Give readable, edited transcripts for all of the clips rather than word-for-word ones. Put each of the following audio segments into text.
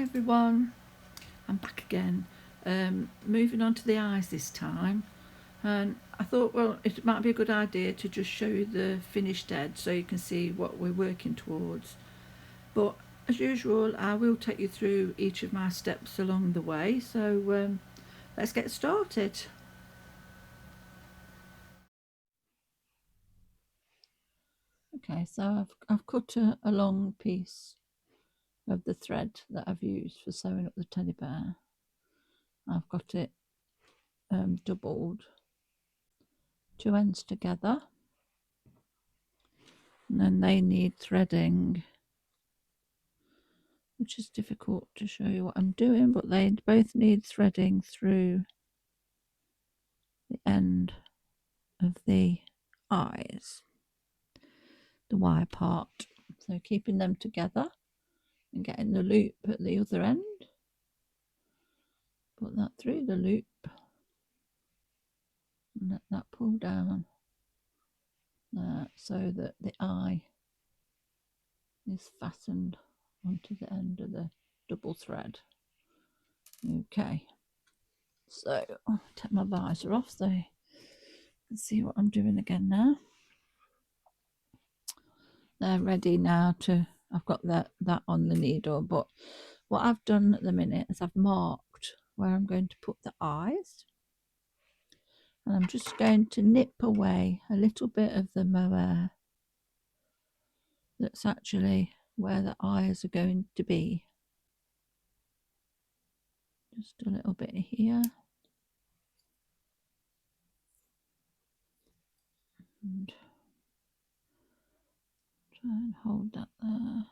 everyone, I'm back again. Moving on to the eyes this time, and I thought, well, it might be a good idea to just show you the finished edge so you can see what we're working towards. But as usual, I will take you through each of my steps along the way, so let's get started. Okay, so I've cut a long piece of the thread that I've used for sewing up the teddy bear. I've got it doubled, two ends together, and then they need threading, which is difficult to show you what I'm doing, but they both need threading through the end of the eyes, the wire part. So keeping them together and getting the loop at the other end, put that through the loop and let that pull down there so that the eye is fastened onto the end of the double thread. Okay, so I'll take my visor off so you can see what I'm doing again now. They're ready now to, I've got that on the needle, but what I've done at the minute is I've marked where I'm going to put the eyes, and I'm just going to nip away a little bit of the mohair that's actually where the eyes are going to be. Just a little bit here. And try and hold that there.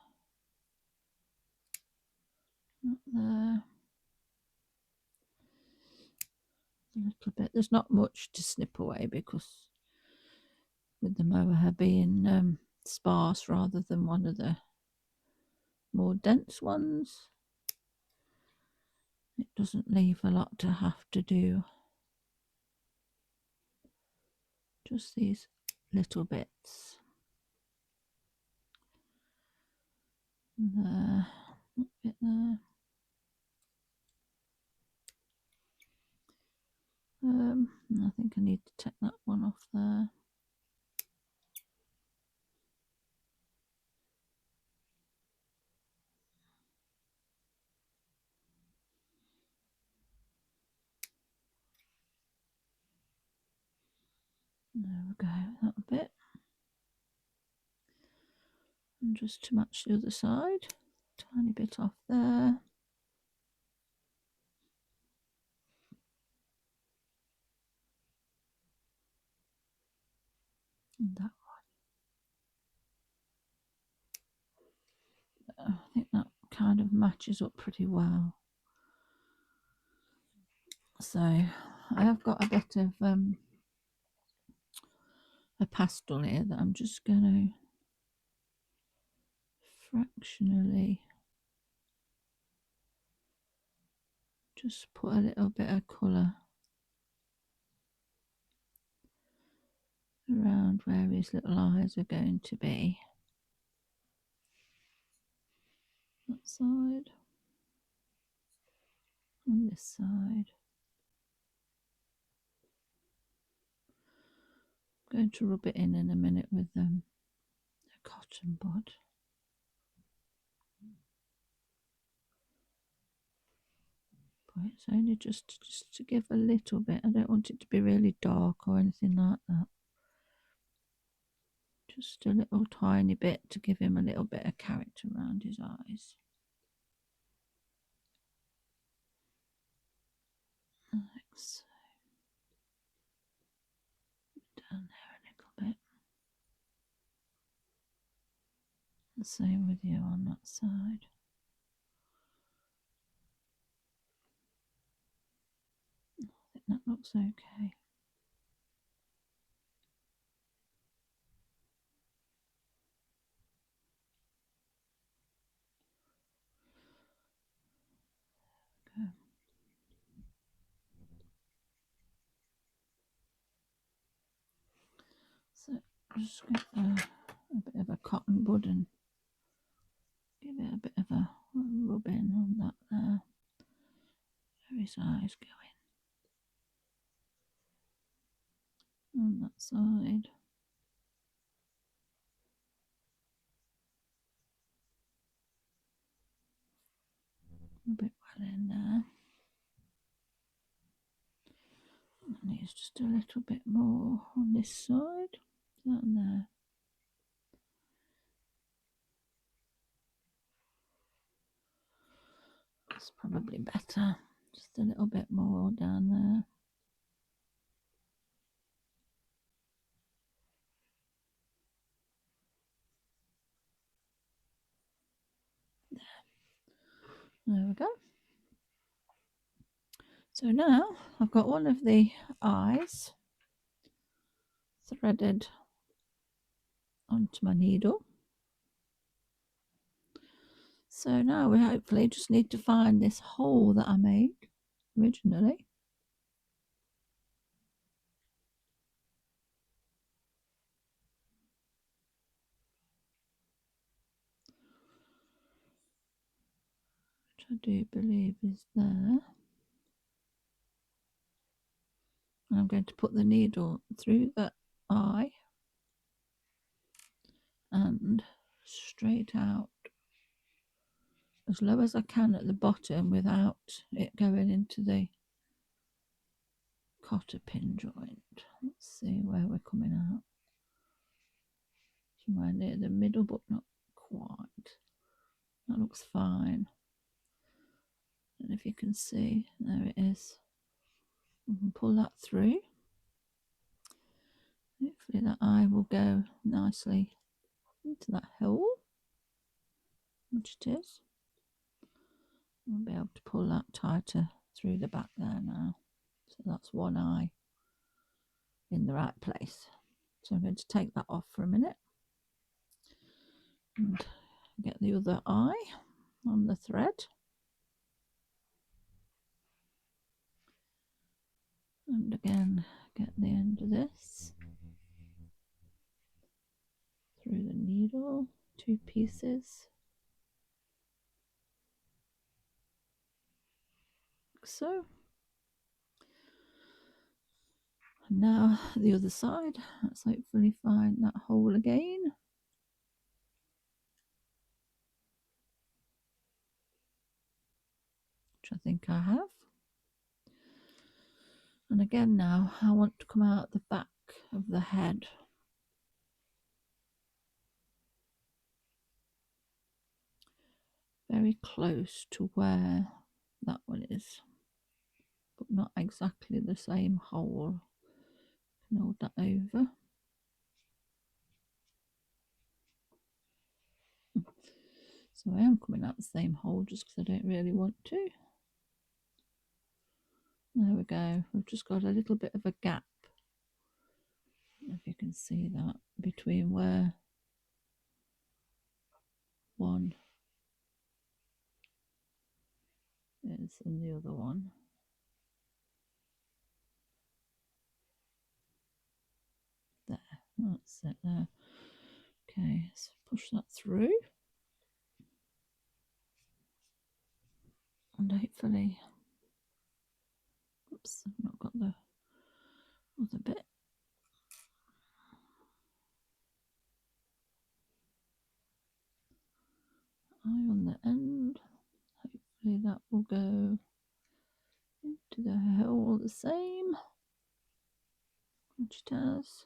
Not there. A little bit. There's not much to snip away because with the mohair being sparse rather than one of the more dense ones, it doesn't leave a lot to have to do. Just these little bits. There, a bit there. I think I need to take that one off there. There we go, that bit. And just to match the other side, tiny bit off there. And that one. I think that kind of matches up pretty well. So I have got a bit of a pastel here that I'm just going to fractionally just put a little bit of colour around where his little eyes are going to be. That side and this side. I'm going to rub it in a minute with a cotton bud. But it's only just to give a little bit. I don't want it to be really dark or anything like that. Just a little tiny bit to give him a little bit of character around his eyes. Like so. Down there a little bit. The same with you on that side. I think that looks okay. Okay. So I'm just get a bit of a cotton bud and give it a bit of a rub in on that his eyes going on that side. A bit well in there. And needs just a little bit more on this side. Down there. That's probably better. Just a little bit more down there. There we go. So now I've got one of the eyes threaded onto my needle. So now we hopefully just need to find this hole that I made originally. Which I do believe is there. And I'm going to put the needle through the eye and straight out as low as I can at the bottom without it going into the cotter pin joint. Let's see where we're coming out. Somewhere near the middle, but not quite. That looks fine. And if you can see, there it is. We can pull that through. Hopefully that eye will go nicely into that hole, which it is. We'll be able to pull that tighter through the back there now. So that's one eye in the right place. So I'm going to take that off for a minute and get the other eye on the thread. And again, get the end of this through the needle, 2 pieces. Like so. And now the other side. Let's hopefully find that hole again. Which I think I have. And again now, I want to come out the back of the head. Very close to where that one is. But not exactly the same hole. Can hold that over. So I am coming out the same hole just because I don't really want to. There we go. We've just got a little bit of a gap. If you can see that between where one is and the other one. There, that's it there. Okay, so push that through. And hopefully, oops, I've not got the other bit. Eye on the end. Hopefully that will go into the hole the same, which it has.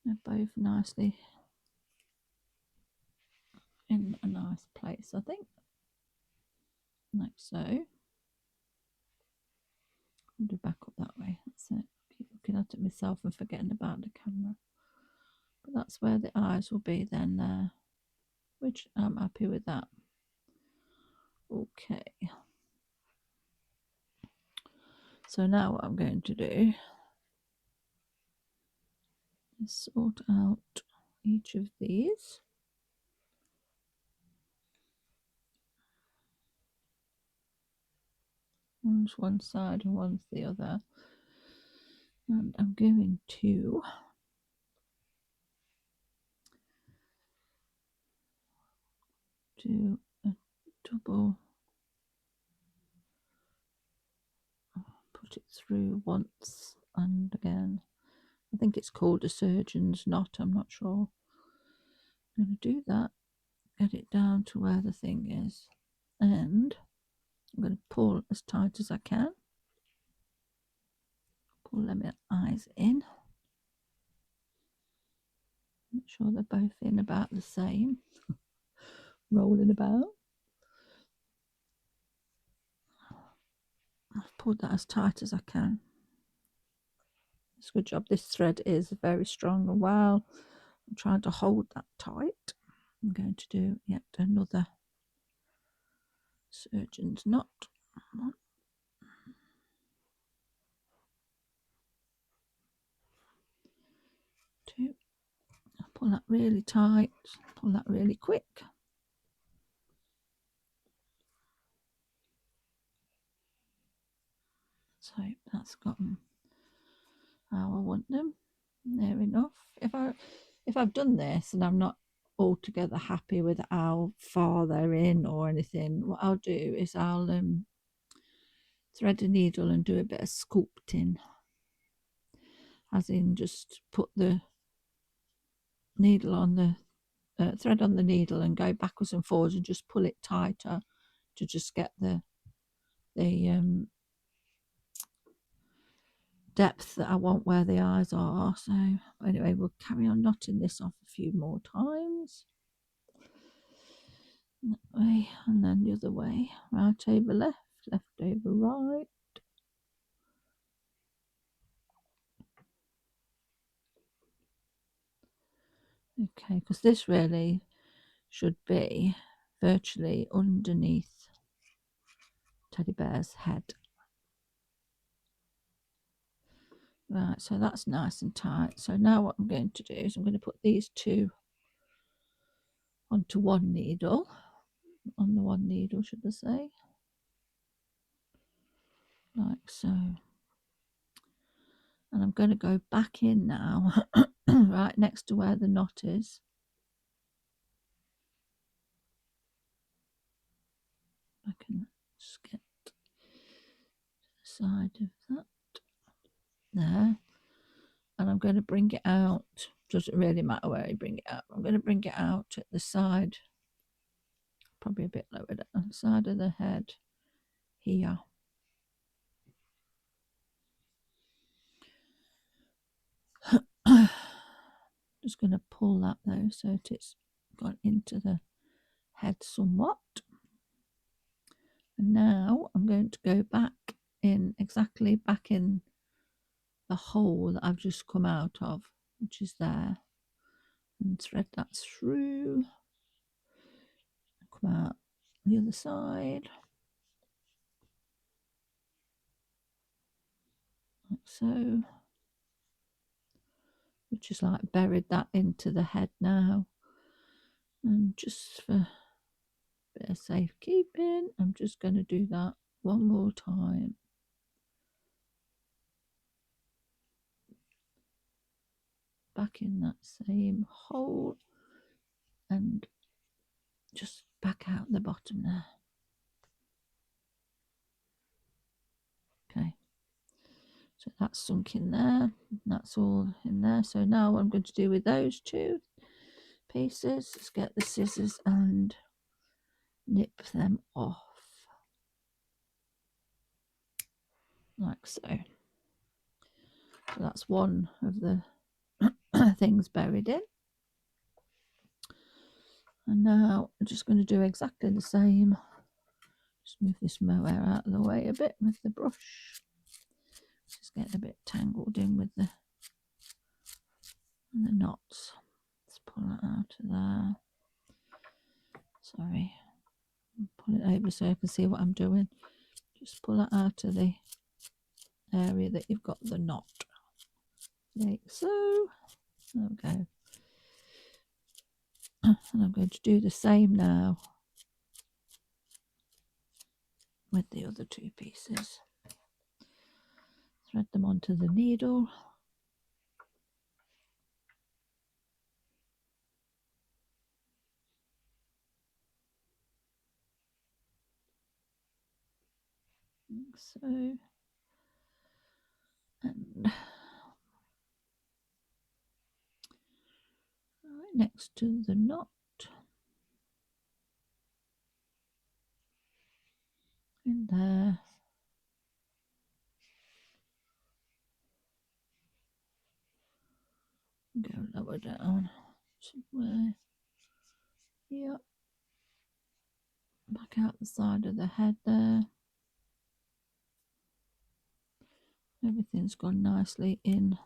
They're both nicely in a nice place, I think. Like so. I'll do back up that way. That's it. Keep looking at it myself and forgetting about the camera. But that's where the eyes will be then there, which I'm happy with that. Okay. So now what I'm going to do is sort out each of these. One's one side and one's the other. And I'm going to do a double, put it through once and again. I think it's called a surgeon's knot, I'm not sure. I'm going to do that, get it down to where the thing is, and I'm going to pull as tight as I can. Pull them eyes in. Make sure they're both in about the same. Rolling about. I've pulled that as tight as I can. It's a good job. This thread is very strong, and while I'm trying to hold that tight, I'm going to do yet another surgeon's knot. 1, 2. Pull that really tight, pull that really quick. So that's gotten how I want them. Near enough. If I've done this and I'm not altogether happy with how far they're in or anything, what I'll do is I'll thread a needle and do a bit of sculpting, as in just put the needle on the thread on the needle and go backwards and forwards and just pull it tighter to just get the depth that I want where the eyes are. So anyway, we'll carry on knotting this off a few more times. That way and then the other way. Right over left, left over right. Okay, because this really should be virtually underneath Teddy Bear's head. Right, so that's nice and tight. So now what I'm going to do is I'm going to put these two onto one needle. On the one needle, should I say. Like so. And I'm going to go back in now, right next to where the knot is. I can just get to the side of that. There. And I'm going to bring it out. Doesn't really matter where I bring it out. I'm going to bring it out at the side, probably a bit lower down the side of the head here. Just going to pull that though so that it's gone into the head somewhat. And now I'm going to go back in, exactly back in the hole that I've just come out of, which is there, and thread that through. Come out the other side, like so. We've just like buried that into the head now, and just for a bit of safekeeping, I'm just going to do that one more time. Back in that same hole and just back out the bottom there. Okay, so that's sunk in there, that's all in there. So now what I'm going to do with those two pieces is get the scissors and nip them off like so. So that's one of the things buried in. And now I'm just going to do exactly the same. Just move this mohair out of the way a bit with the brush. Just getting a bit tangled in with the knots. Let's pull that out of there. Sorry. Pull it over so I can see what I'm doing. Just pull it out of the area that you've got the knot. Like so. There we go. And I'm going to do the same now with the other two pieces. Thread them onto the needle. So, and right next to the knot in there. Go lower down somewhere. Yep. Back out the side of the head there. Everything's gone nicely in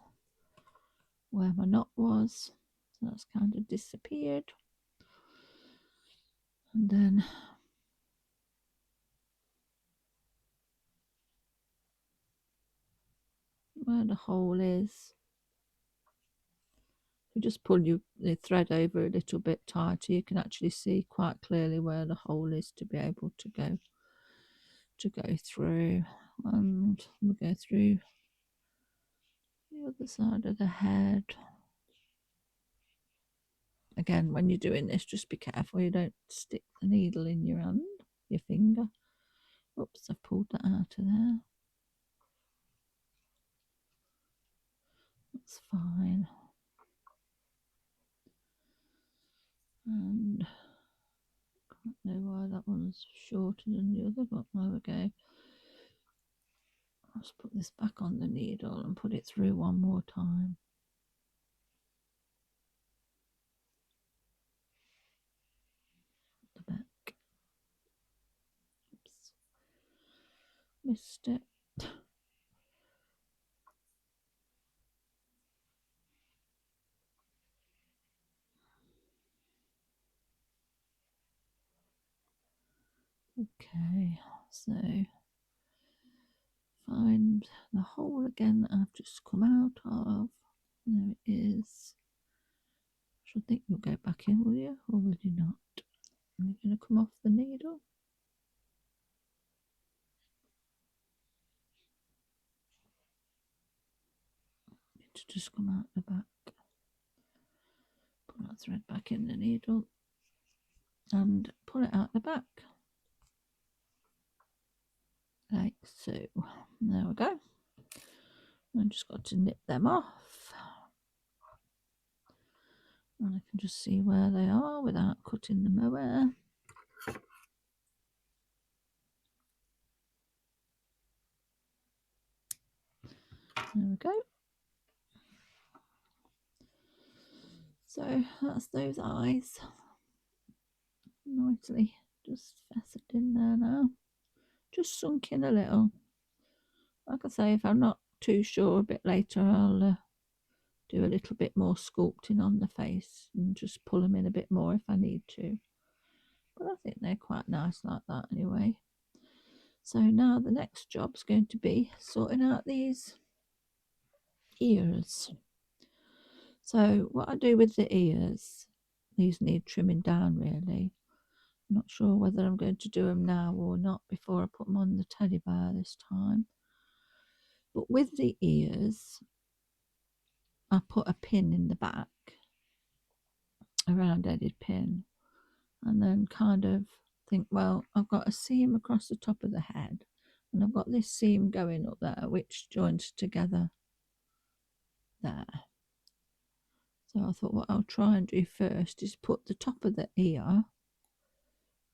where my knot was. So that's kind of disappeared. And then where the hole is, you just pull the thread over a little bit tighter, you can actually see quite clearly where the hole is to be able to go through. And we'll go through the other side of the head. Again, when you're doing this, just be careful you don't stick the needle in your hand, your finger. Oops, I've pulled that out of there. That's fine. And I don't know why that one's shorter than the other, but there we go. Let's put this back on the needle and put it through one more time. The back. Oops. Missed it. Okay, so find the hole again that I've just come out of. There it is. I should think you'll go back in, will you? Or will you not? Are you going to come off the needle? Need to just come out the back. Put that thread back in the needle and pull it out the back. Like so. There we go. I've just got to nip them off. And I can just see where they are without cutting the mohair. There we go. So that's those eyes. Nicely just fastened in there now. Just sunk in a little. Like I say, if I'm not too sure a bit later, I'll do a little bit more sculpting on the face and just pull them in a bit more if I need to. But I think they're quite nice like that anyway. So now the next job's going to be sorting out these ears. So what I do with the ears, these need trimming down really. I'm not sure whether I'm going to do them now or not before I put them on the teddy bear this time. But with the ears, I put a pin in the back, a round-headed pin, and then kind of think, well, I've got a seam across the top of the head, and I've got this seam going up there, which joins together there. So I thought what I'll try and do first is put the top of the ear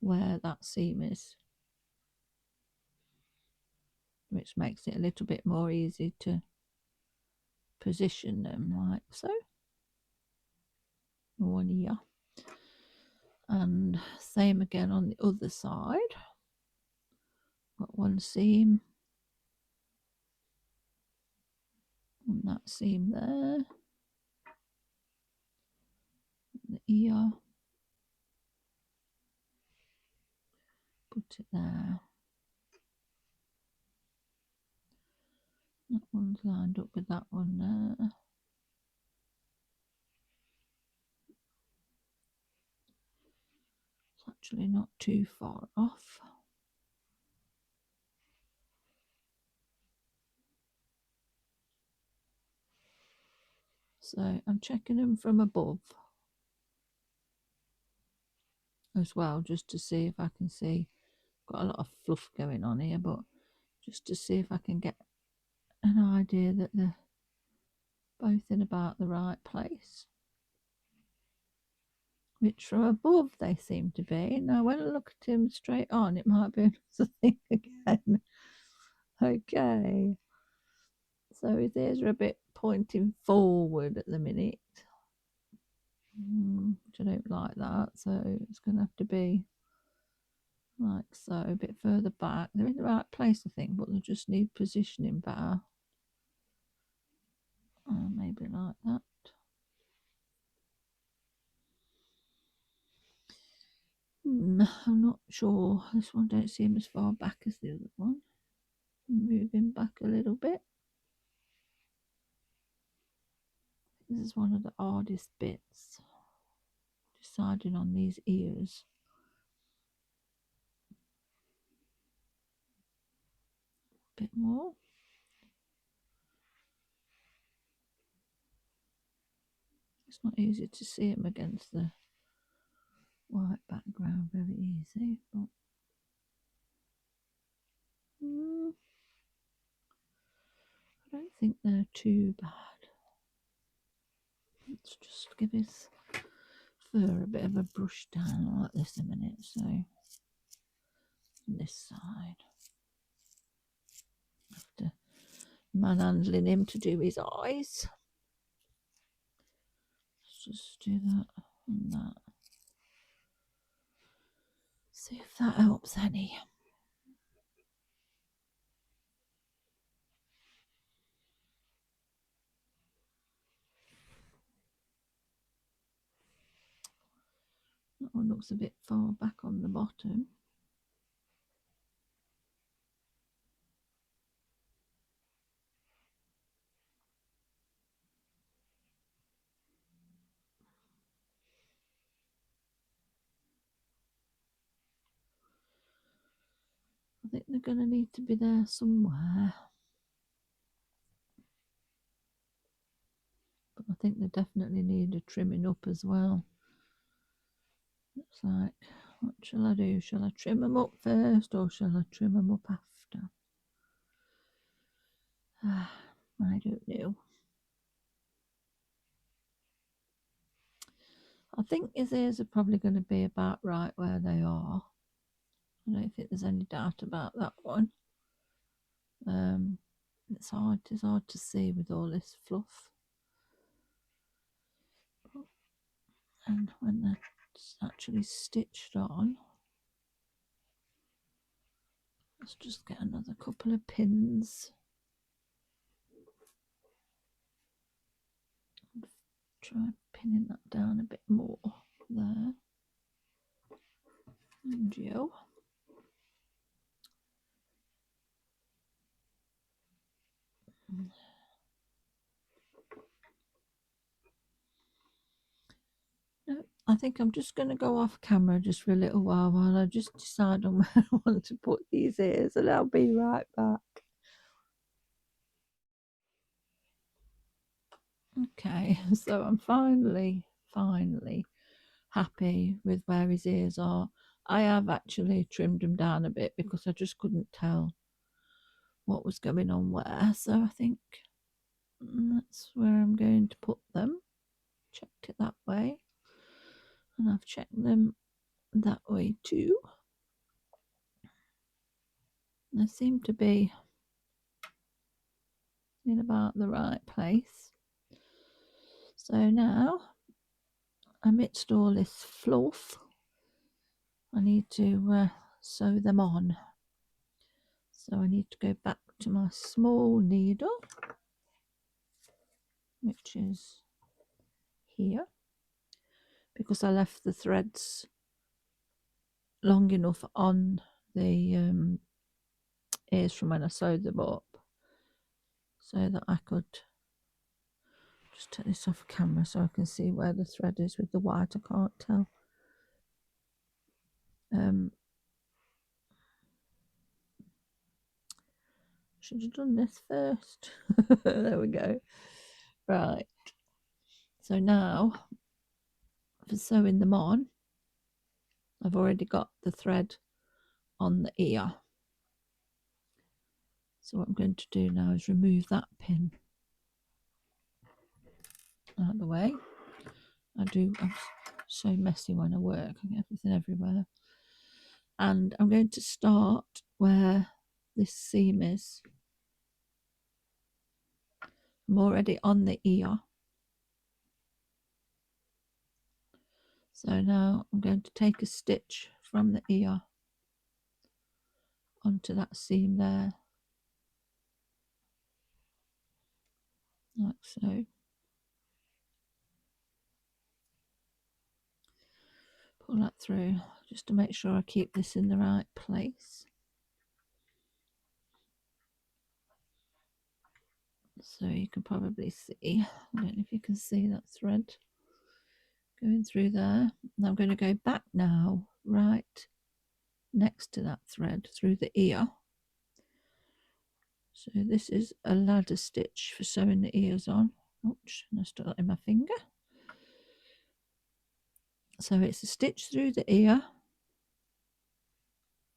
where that seam is, which makes it a little bit more easy to position them like so. One ear. And same again on the other side. Got one seam on that seam there. The ear. Put it there. That one's lined up with that one there. It's actually not too far off. So I'm checking them from above as well, just to see if I can see. Got a lot of fluff going on here, but just to see if I can get an idea that they're both in about the right place. Which from above they seem to be. Now when I look at him straight on, it might be another thing again. Okay. So his ears are a bit pointing forward at the minute. Which I don't like that. So it's going to have to be like so, a bit further back. They're in the right place, I think, but they just need positioning better. Maybe like that. I'm not sure. This one don't seem as far back as the other one. Moving back a little bit. This is one of the hardest bits, deciding on these ears. A bit more. It's not easy to see them against the white background, very easy, but I don't think they're too bad. Let's just give his fur a bit of a brush down like this a minute. So this side, after manhandling him to do his eyes, let's just do that and that. See if that helps any. That one looks a bit far back on the bottom. I think they're going to need to be there somewhere. But I think they definitely need a trimming up as well. It's like, what shall I do? Shall I trim them up first or shall I trim them up after? I don't know. I think his ears are probably going to be about right where they are. I don't think there's any doubt about that one. It's hard to see with all this fluff. And when that's actually stitched on, let's just get another couple of pins. Try pinning that down a bit more there. And Joe. No, I think I'm just going to go off camera just for a little while I just decide on where I want to put these ears, and I'll be right back. Okay, so I'm finally happy with where his ears are. I have actually trimmed them down a bit because I just couldn't tell what was going on where. So I think that's where I'm going to put them. Checked it that way. And I've checked them that way too. They seem to be in about the right place. So now, amidst all this fluff, I need to sew them on. So I need to go back to my small needle, which is here, because I left the threads long enough on the ears from when I sewed them up, so that I could just take this off camera so I can see where the thread is with the white. I can't tell. Should have done this first. There we go. Right. So now for sewing them on, I've already got the thread on the ear. So what I'm going to do now is remove that pin out of the way. I'm so messy when I work, I get everything everywhere. And I'm going to start where this seam is. I'm already on the ear. So now I'm going to take a stitch from the ear onto that seam there, like so. Pull that through just to make sure I keep this in the right place. So you can probably see, I don't know if you can see that thread going through there. And I'm going to go back now, right next to that thread through the ear. So this is a ladder stitch for sewing the ears on. Ouch, and I stuck that in my finger. So it's a stitch through the ear,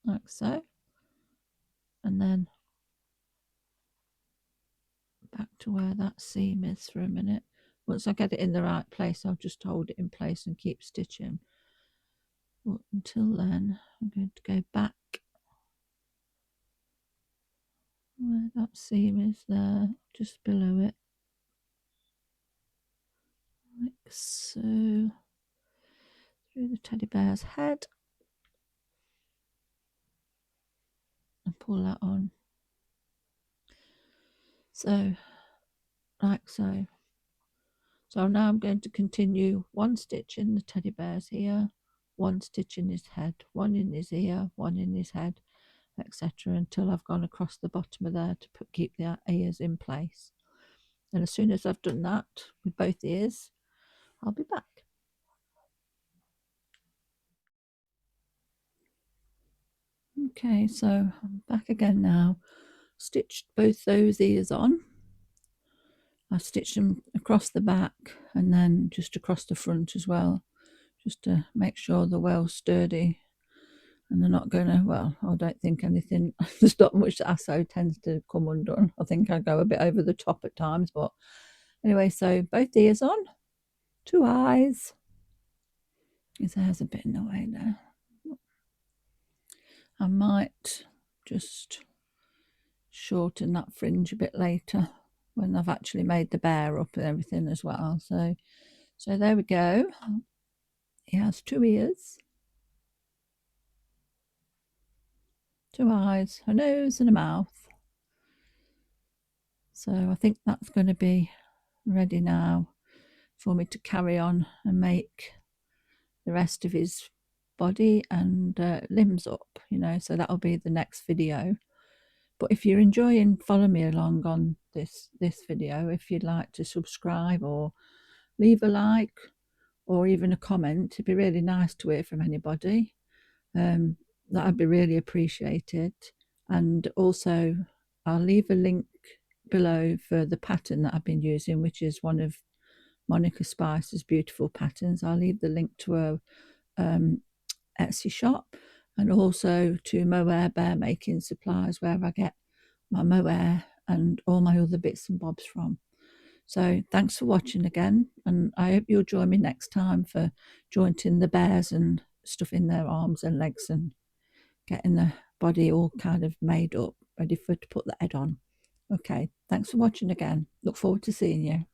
like so, and then back to where that seam is for a minute. Once I get it in the right place, I'll just hold it in place and keep stitching. But until then, I'm going to go back where that seam is there, just below it, like so, through the teddy bear's head, and pull that on. So, like so. So now I'm going to continue one stitch in the teddy bear's ear, one stitch in his head, one in his ear, one in his head, etc., until I've gone across the bottom of there to keep the ears in place. And as soon as I've done that with both ears, I'll be back. Okay, so I'm back again now. Stitched both those ears on. I stitched them across the back and then just across the front as well, just to make sure they're well sturdy and they're not going to, well, I don't think anything, there's not much that I sew tends to come undone. I think I go a bit over the top at times, but anyway, so both ears on, 2 eyes. His hair's a bit in the way there. I might just shorten that fringe a bit later when I've actually made the bear up and everything as well. So there we go. He has 2 ears, 2 eyes, a nose and a mouth. So I think that's going to be ready now for me to carry on and make the rest of his body and limbs up, you know, so that'll be the next video. But if you're enjoying, follow me along on this video. If you'd like to subscribe or leave a like or even a comment, it'd be really nice to hear from anybody. That'd be really appreciated. And also I'll leave a link below for the pattern that I've been using, which is one of Monica Spicer's beautiful patterns. I'll leave the link to her Etsy shop and also to Mohair bear making supplies, where I get my mohair and all my other bits and bobs from. So thanks for watching again, and I hope you'll join me next time for jointing the bears and stuff in their arms and legs and getting the body all kind of made up, ready for to put the head on. Okay, thanks for watching again. Look forward to seeing you.